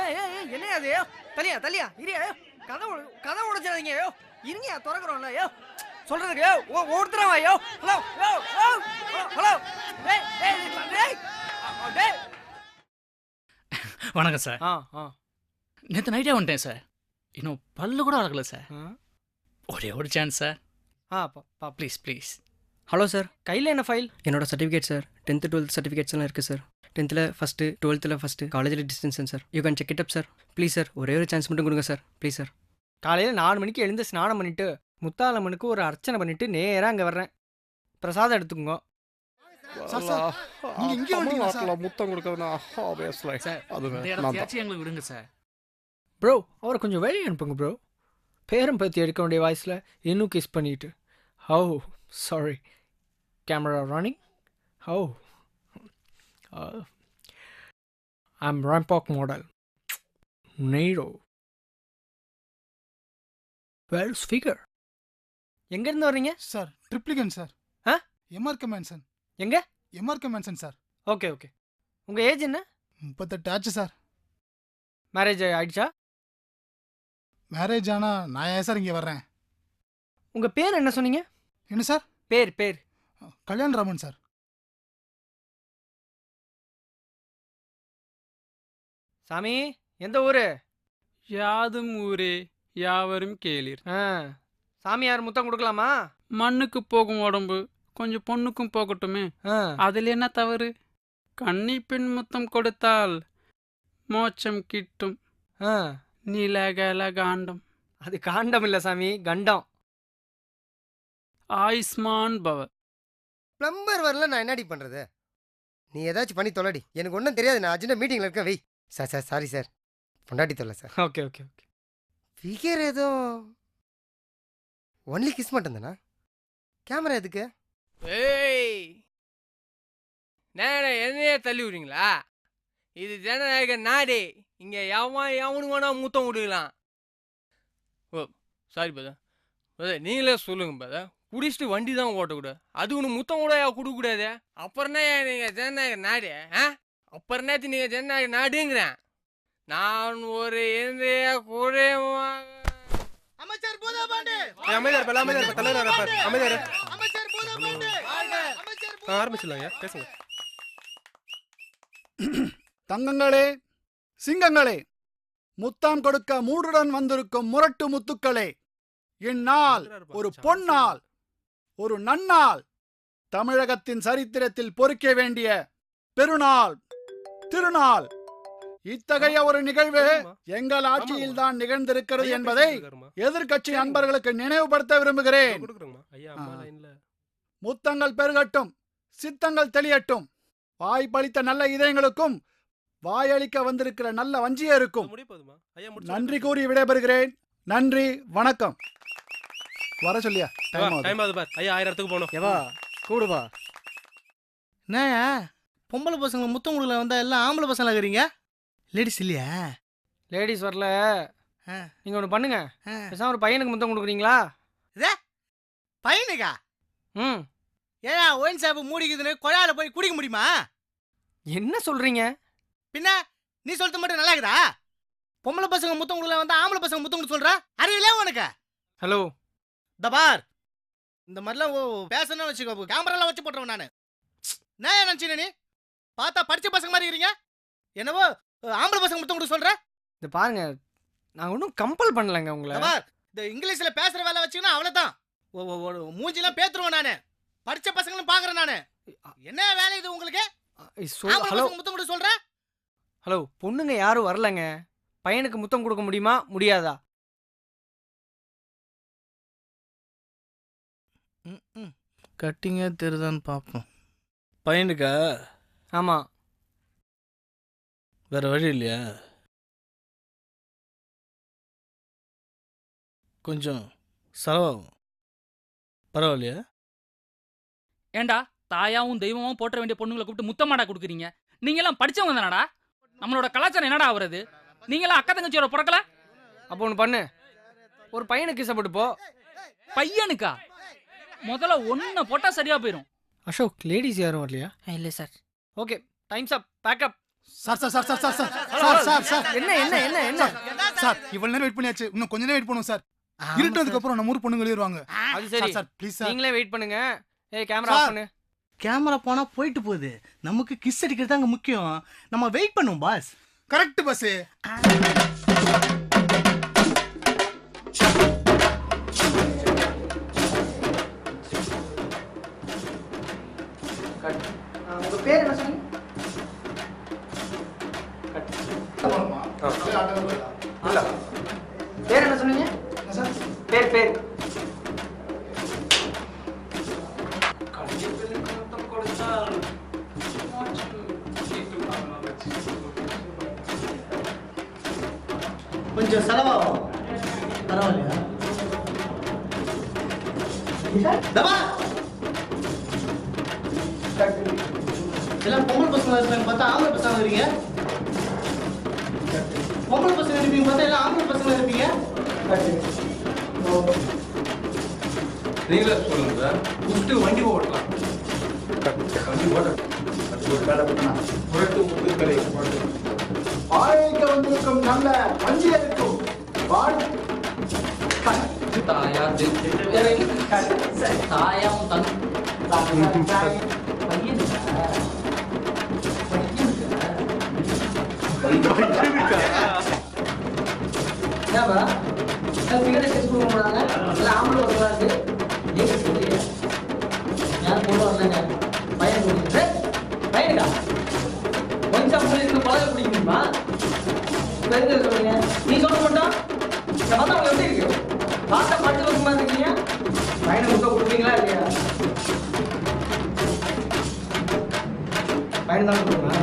ஏய் ஏய் ஏய் என்ன அது தலியா தலியா இரியா கதை உடைச்சாதீங்க ஐயோ இருங்க திறக்கறோம்ல ஐயோ சொல்றதுக்கு ஒருத்தரவா ஐயோ ஹலோ ஹலோ டேய் டேய் டேய் வணக்கம் சார். நேற்று நைட்டே வந்துட்டேன் சார். இன்னும் பல்லு கூட அழகல சார். ஒரே ஒரு chance sir. Please please. Hello sir, கையில் என்ன ஃபைல்? என்னோட சர்டிஃபிகேட் சார். 10th 12th சர்டிஃபிகேட்ஸ்லாம் இருக்குது sir. 10th first, 12th first, காலேஜில் distinction sir. You can check it up sir. Please sir, ஒரே ஒரு சான்ஸ் மட்டும் கொடுங்க சார். Please sir. காலையில் 4 மணிக்கு எழுந்து ஸ்நானம் பண்ணிவிட்டு முத்தாலம்மனுக்கு ஒரு அர்ச்சனை பண்ணிவிட்டு நேராக அங்கே வர்றேன். பிரசாதம் எடுத்துக்கோங்க. முத்தம் கொடுக்கறதுனா எங்களுக்கு விடுங்க சார். ப்ரோ அவரை கொஞ்சம் வெளியே அனுப்புங்க ப்ரோ. பேரம் பற்றி எடுக்க வேண்டிய வாய்ஸில் இன்னும் கிஸ் பண்ணிட்டு. How sorry. Camera running. How I'm ramp walk model நெய்ரோ. Where is figure? எங்கேருந்து வர்றீங்க sir? Triplicane sir. MRK mansion. எங்க? MRK mansion sir. Okay okay. உங்கள் ஏஜ் என்ன? 38 ஆச்சு சார். மேரேஜ் ஆயிடுச்சா? மேரேஜ் ஆனால் நான் ஏன் சார் இங்கே வர்றேன்? உங்கள் பேர் என்ன சொன்னீங்க? என்ன சார் பேர்? கல்யாண் ராமன் சார். சாமி எந்த ஊர்? யாதும் ஊரே யாவரும் கேளீர். சாமியார் முத்தம் கொடுக்கலாமா? மண்ணுக்கு போகும் உடம்பு கொஞ்சம் பொண்ணுக்கும் போகட்டுமே, அதில் என்ன தவறு? கன்னி பெண் முத்தம் கொடுத்தால் மோட்சம் கிட்டும். நீலகல காண்டம். அது காண்டம் இல்லை சாமி, கண்டம். ஆயுஷ்மான் பவ. பிளம்பர் வரல, நான் என்னடி பண்றது? நீ ஏதாச்சும் பண்ணி தொலைடி, எனக்கு ஒன்றும் தெரியாது. நான் அர்ஜென்ட் மீட்டிங்ல இருக்கேன். வை சார். சாரி சார், பொண்டாட்டி தொல்லை sir. Okay okay okay. Figure ஏதோ ஒன்லி கிஸ் மட்டும் தானா? கேமரா எதுக்கு? ஏய் நேர என்னையே தள்ளி விடுறீங்களா? இது ஜனநாயக நாடு. இங்கே எவனுக்கு வேணா முத்தம் கொடுக்கலாம். ஓ சாரி பதா. நீங்களே சொல்லுங்க பதா. குடிச்சிட்டு வண்டி தான் ஓட்டக்கூடாது, அது ஒன்று முத்தம் கூட கொடுக்கக்கூடாது. அப்புறம்னா நீங்கள் ஜனநாயக நாடு? அப்புறம் நேற்று நீங்கள் ஜனநாயக நாடுங்கிறேன். நான் ஒரு அமைச்சர் பூதபாண்டி. அமைச்சர் ஆரம்பிச்சிடலாங்க, பேசுங்க. தங்கங்களே, சிங்கங்களே, முத்தாம் கொடுக்க மூடுடன் வந்திருக்கும் முரட்டு முத்துக்களே, இந்நாள் ஒரு பொன்னாள், ஒரு நன்னாள், தமிழகத்தின் சரித்திரத்தில் பொறிக்க வேண்டிய பெருநாள், திருநாள். இத்தகைய ஒரு நிகழ்வு எங்கள் ஆட்சியில் தான் நிகழ்ந்திருக்கிறது என்பதை எதிர்கட்சி நண்பர்களுக்கு நினைவுபடுத்த விரும்புகிறேன். முத்தங்கள் பெருகட்டும், சித்தங்கள் தெளியட்டும். வாய்ப்பளித்த நல்ல இதயங்களுக்கும் வாயளிக்க வந்திருக்கிற நல்ல வஞ்சியருக்கும் நன்றி கூறி விடைபெறுகிறேன். நன்றி, வணக்கம். வர சொல்லியா? ஐயா 1000 போனோம். எவா கூடுவா? என்னயா பொம்பளை பசங்க முத்தம் கொடுக்கல வந்தா எல்லாம் ஆம்பளை பசங்களா இருக்கிறீங்க? லேடிஸ் இல்லையா? லேடிஸ் வரல. நீங்கள் ஒன்று பண்ணுங்க, பேசாம ஒரு பையனுக்கு முத்தம் கொடுக்குறீங்களா? பையனுக்கா? ஏன்னா ஒயின் ஷாப்பு மூடிக்குதுன்னு கொழால போய் குடிக்க முடியுமா? என்ன சொல்றீங்க? பின்ன நீ சொல்றது மட்டும் நல்லா இருக்குதா? பொம்பளை பசங்க முத்தம் கொடுக்கல வந்தா ஆம்பளை பசங்க முத்தம் கொடுக்க சொல்ற? அறிவில்லையா உனக்கு? ஹலோ தபார், இந்த மாதிரிலாம் பேசணும்னு வச்சுக்கோ, கேமராலாம் வச்சு போட்டுருவேன் நான். என்ன நினச்சின நீ? பார்த்தா படிச்ச பசங்க மாதிரி இருக்கிறீங்க, என்னவோ ஆம்பளை பசங்க முத்தம் கொடுக்க சொல்ற? இது பாருங்க, நான் ஒன்றும் கம்பல் பண்ணலைங்க உங்களை. தபார், இந்த இங்கிலீஷ்ல பேசுற வேலை வச்சுன்னா அவ்வளோதான். மூஞ்சிலாம் பேத்துருவேன் நானு. படிச்ச பசங்களும் பாக்குறேன் நானு. என்ன வேலை இது உங்களுக்கு? ஹலோ முத்தம் கொடுக்க சொல்ற? ஹலோ, பொண்ணுங்க யாரும் வரலங்க. பையனுக்கு முத்தம் கொடுக்க முடியுமா முடியாதா? கட்டிங்க தெரியுதான்னு பார்ப்போம். பையனுக்கா? ஆமா. வேற வழி இல்லையா? கொஞ்சம் செலவாகும், பரவாயில்லையா? ஏண்டா தாயாவும் தெய்வமும் போற்ற வேண்டிய பொண்ணுங்களை கூப்பிட்டு முத்தமாடா கொடுக்குறீங்க? நீங்களாம் படிச்சவங்க தானடா? நம்மளோட கலாச்சாரம் என்னடா ஆகுறது? நீங்களாம் அக்கா தங்கச்சியோட பிறக்கல? அப்போ ஒன்று பண்ணு, ஒரு பையனுக்கு இசப்பட்டு போ. பையனுக்கா? முதல்ல ஒன்று போட்டால் சரியா போயிடும். அசோக், லேடிஸ் யாரும் வரலையா? இல்லை sir. Okay, time's up, pack up. Sir sir sir sir sir sir sir sir sir என்ன என்ன என்ன என்ன சார் இவ்வளவு நேரம் வெயிட் பண்ணியாச்சு இன்னும் கொஞ்ச நேரம் வெயிட் பண்ணுவோம் சார் இருட்டதுக்கு அப்புறம் நம்ம ஊர் பொண்ணுங்க வெளியேறுவாங்க அது சரி சார் ப்ளீஸ் சார் நீங்களே வெயிட் பண்ணுங்க. ஏய் கேமரா ஆஃப் பண்ணு. கேமரா போனா போயிட்டு போகுது, நமக்கு கிஸ் அடிக்கிறது தாங்க முக்கியம். நம்ம வெயிட் பண்ணுவோம் பாஸ். Correct bus. உங்க பேர் என்ன சொன்னீங்க? பேர் என்ன சொன்னீங்க? பேர் பேர் கொஞ்சம் செலவாகும், பரவாயில்லையா? தபா எல்லாம் பொம்பளை பசங்க இருப்பாங்க பார்த்தா ஆம்பளை பசங்க இருப்பீங்க. பொம்பளை பசங்க இருப்பீங்க பார்த்தா எல்லாம் ஆம்பளை பசங்க இருப்பீங்க. நீங்களே சொல்லுங்க சார். ஃபஸ்ட்டு வண்டி ஓட்டலாம். வண்டி புரட்டு முத்துக்கரை ஆழைக்க வந்திருக்கும் நல்ல வஞ்சியருக்கும் தாயாவும் தன் நீ சொல்ல மாட்டோம் எப்படி இருக்கு பார்த்தா பட்டு வருமா இருக்கீங்க பையனை முட்டை கொடுப்பீங்களா இல்லையா பையன் தான் கொடுப்பீங்களா